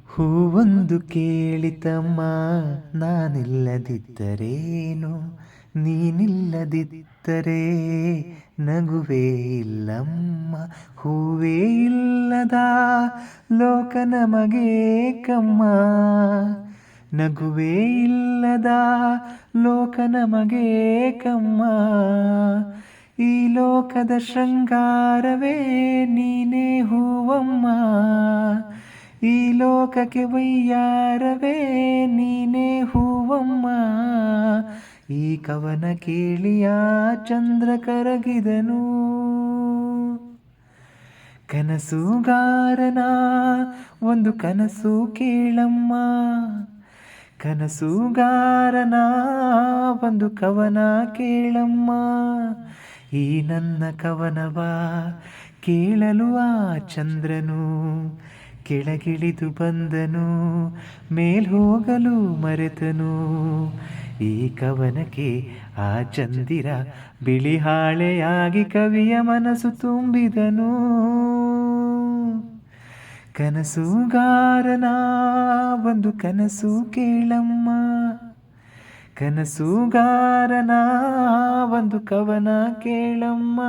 ಹೂವೊಂದು ಕೇಳಿತಮ್ಮ, ನಾನಿಲ್ಲದಿದ್ದರೇನು, ನೀನಿಲ್ಲದಿದ್ದರೆ ನಗುವೇ ಇಲ್ಲಮ್ಮ. ಹೂವೇ ಇಲ್ಲದ ಲೋಕ ನಮಗೇಕಮ್ಮ, ನಗುವೇ ಇಲ್ಲದ ಲೋಕ ನಮಗೇಕಮ್ಮ. ಈ ಲೋಕದ ಶೃಂಗಾರವೇ ನೀನೇ ಹೂವಮ್ಮ, ಈ ಲೋಕಕ್ಕೆ ವೈಯಾರವೇ ನೀನೇ ಹೂವಮ್ಮ. ಈ ಕವನ ಕೇಳಿಯ ಚಂದ್ರ ಕರಗಿದನು, ಕನಸುಗಾರನ ಒಂದು ಕನಸು ಕೇಳಮ್ಮ. ಕನಸುಗಾರನ ಒಂದು ಕವನ ಕೇಳಮ್ಮ. ಈ ನನ್ನ ಕವನವ ಕೇಳಲು ಆ ಚಂದ್ರನು ಕೆಳಗಿಳಿದು ಬಂದನು, ಮೇಲ್ ಹೋಗಲು ಮರೆತನು. ಈ ಕವನಕ್ಕೆ ಆ ಚಂದಿರ ಬಿಳಿ ಹಾಳೆಯಾಗಿ ಕವಿಯ ಮನಸ್ಸು ತುಂಬಿದನು. ಕನಸುಗಾರನ ಒಂದು ಕನಸು ಕೇಳಮ್ಮ, ಕನಸುಗಾರನ ಒಂದು ಕವನ ಕೇಳಮ್ಮ.